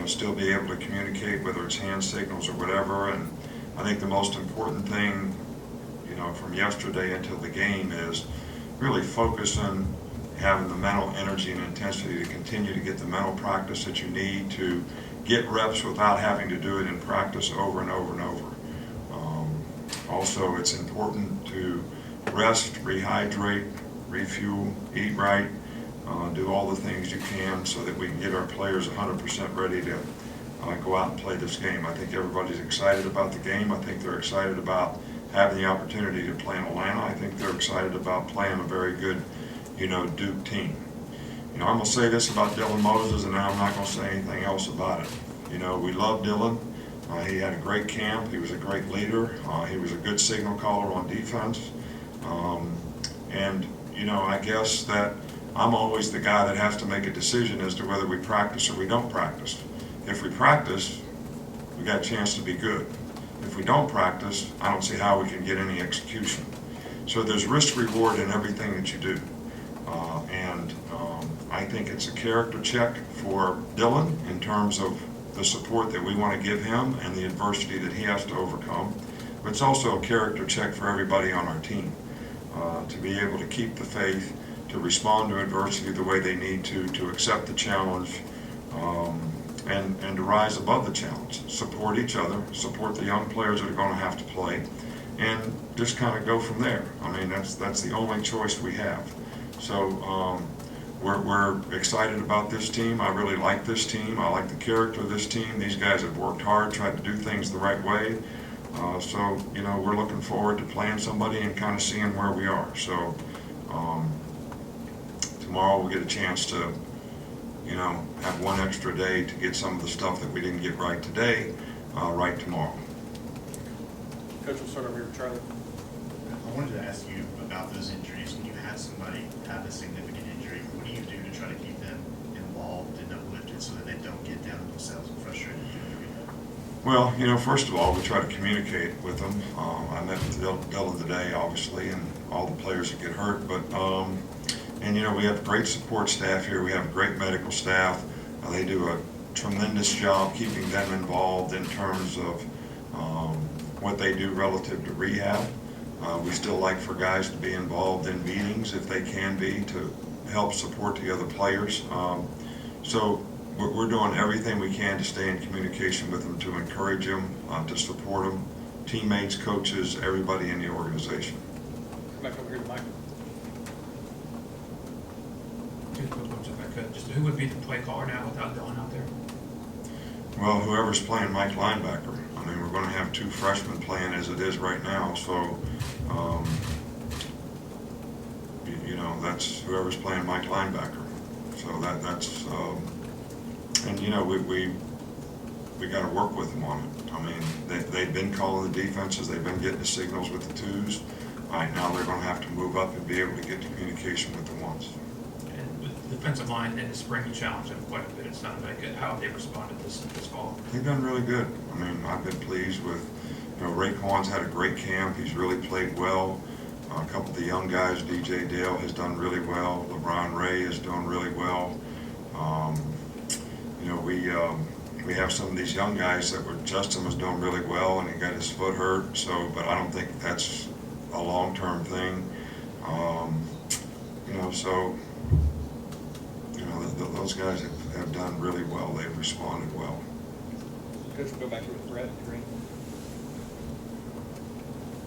still be able to communicate, whether it's hand signals or whatever. And I think the most important thing, from yesterday until the game is really focus on having the mental energy and intensity to continue to get the mental practice that you need to get reps without having to do it in practice over and over and over. Also, it's important to rest, rehydrate, refuel, eat right, do all the things you can so that we can get our players 100% ready to go out and play this game. I think everybody's excited about the game. I think they're excited about having the opportunity to play in Atlanta. I think they're excited about playing a very good, Duke team. I'm going to say this about Dylan Moses, and then I'm not going to say anything else about it. We love Dylan. He had a great camp. He was a great leader. He was a good signal caller on defense. I guess that I'm always the guy that has to make a decision as to whether we practice or we don't practice. If we practice, we got a chance to be good. If we don't practice, I don't see how we can get any execution. So there's risk reward in everything that you do. I think it's a character check for Dylan in terms of the support that we want to give him and the adversity that he has to overcome. But it's also a character check for everybody on our team to be able to keep the faith, to respond to adversity the way they need to accept the challenge, and to rise above the challenge, support each other, support the young players that are going to have to play, and just kind of go from there. I mean, that's the only choice we have. So we're excited about this team. I really like this team. I like the character of this team. These guys have worked hard, tried to do things the right way. So we're looking forward to playing somebody and kind of seeing where we are. So tomorrow we'll get a chance to have one extra day to get some of the stuff that we didn't get right today, right tomorrow. Coach, we'll start over here with Charlie. I wanted to ask you about those injuries. When you have somebody have a significant injury, what do you do to try to keep them involved and uplifted so that they don't get down on themselves and frustrated during the rehab? Well, first of all, we try to communicate with them. I met with Dylan today, obviously, and all the players that get hurt, but we have great support staff here. We have a great medical staff. They do a tremendous job keeping them involved in terms of what they do relative to rehab. We still like for guys to be involved in meetings if they can be to help support the other players. So we're doing everything we can to stay in communication with them, to encourage them, to support them, teammates, coaches, everybody in the organization. Come back over here to Mike. Coach, if I could, just who would be the play caller now without Dylan out there? Well, whoever's playing Mike linebacker. I mean, we're going to have 2 freshmen playing as it is right now, so that's whoever's playing Mike linebacker. So that's we got to work with them on it. I mean, they've been calling the defenses, they've been getting the signals with the 2s. Right now, they're going to have to move up and be able to get the communication with the 1s. And the defensive line in the spring, you challenged them quite a bit. It sounded like how they responded this fall. They've done really good. I mean, I've been pleased with, Raekwon's had a great camp. He's really played well. A couple of the young guys, DJ Dale has done really well. LeBron Ray is doing really well. We have some of these young guys Justin was doing really well, and he got his foot hurt. So, but I don't think that's a long-term thing. Those guys have done really well. They've responded well. Coach, we'll go back here with Brett Green.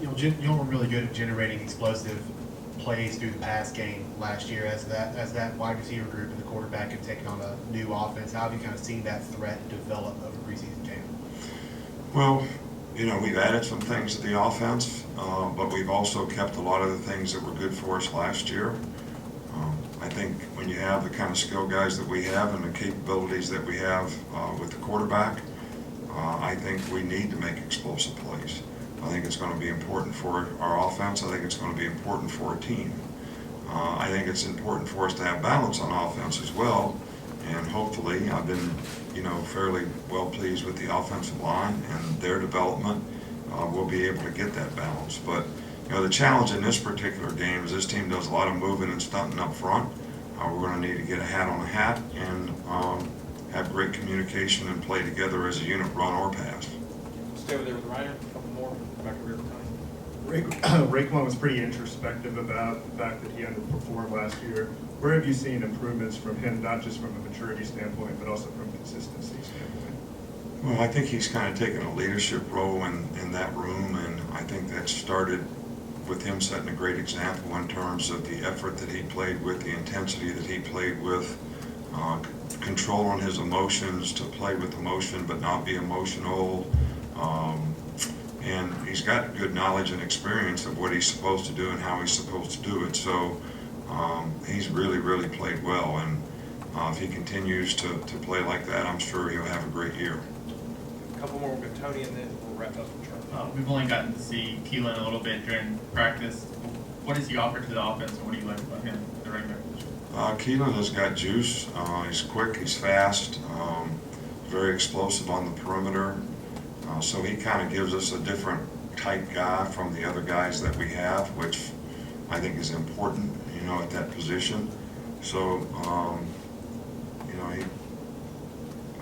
You were really good at generating explosive plays through the pass game last year as that wide receiver group and the quarterback have taken on a new offense. How have you kind of seen that threat develop over preseason game? Well, we've added some things to the offense, but we've also kept a lot of the things that were good for us last year. I think when you have the kind of skill guys that we have and the capabilities that we have with the quarterback, I think we need to make explosive plays. I think it's going to be important for our offense. I think it's going to be important for our team. I think it's important for us to have balance on offense as well. And hopefully, I've been, fairly well pleased with the offensive line and their development. We'll be able to get that balance. But the challenge in this particular game is this team does a lot of moving and stunting up front. We're going to need to get a hat on a hat and have great communication and play together as a unit, run or pass. Stay over there with Reiner, a couple more, come back over here with Tony. Raekwon was pretty introspective about the fact that he underperformed last year. Where have you seen improvements from him, not just from a maturity standpoint, but also from a consistency standpoint? Well, I think he's kind of taken a leadership role in that room, and I think that started with him setting a great example in terms of the effort that he played with, the intensity that he played with, controlling his emotions, to play with emotion but not be emotional. And he's got good knowledge and experience of what he's supposed to do and how he's supposed to do it. So he's really played well, and if he continues to play like that, I'm sure he'll have a great year. A couple more, we'll go Tony, and then we'll wrap up with Charlie. We've only gotten to see Keelan a little bit during practice. What does he offer to the offense, and what do you like about him at the regular position? Keelan has got juice. He's quick, he's fast, very explosive on the perimeter. So he kind of gives us a different type guy from the other guys that we have, which I think is important, at that position. So,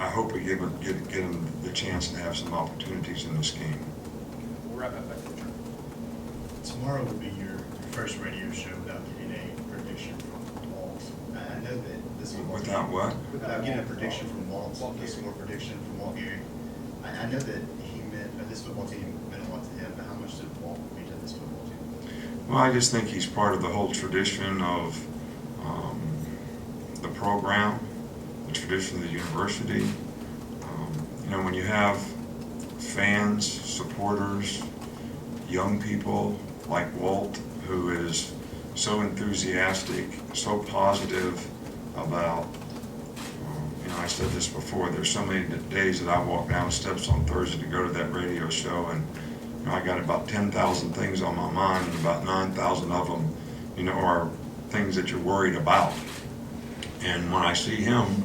I hope we get him the chance to have some opportunities in this game. We'll wrap up back with Charlie. Tomorrow will be your first radio show without getting a prediction from Walt. I know that this one. Without what? Without getting a prediction from Walt, Walt this Geary. more prediction from Walt Geary. I know that he meant, this football team meant a lot to him, but how much did Walt mean to this football team? Well, I just think he's part of the whole tradition of the program, the tradition of the university. When you have fans, supporters, young people like Walt, who is so enthusiastic, so positive about, I said this before, there's so many days that I walk down the steps on Thursday to go to that radio show, and I got about 10,000 things on my mind, and about 9,000 of them, are things that you're worried about. And when I see him,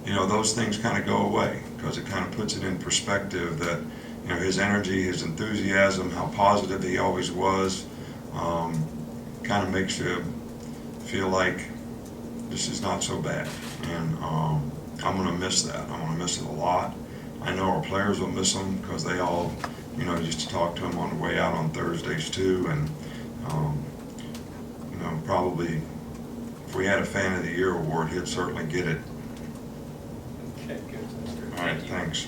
those things kind of go away, because it kind of puts it in perspective that, his energy, his enthusiasm, how positive he always was, kind of makes you feel like this is not so bad. And I'm going to miss that. I'm going to miss it a lot. I know our players will miss him, because they all, used to talk to him on the way out on Thursdays too. And, probably if we had a Fan of the Year award, he'd certainly get it. Okay, good. That's great. All right, Thank you. thanks.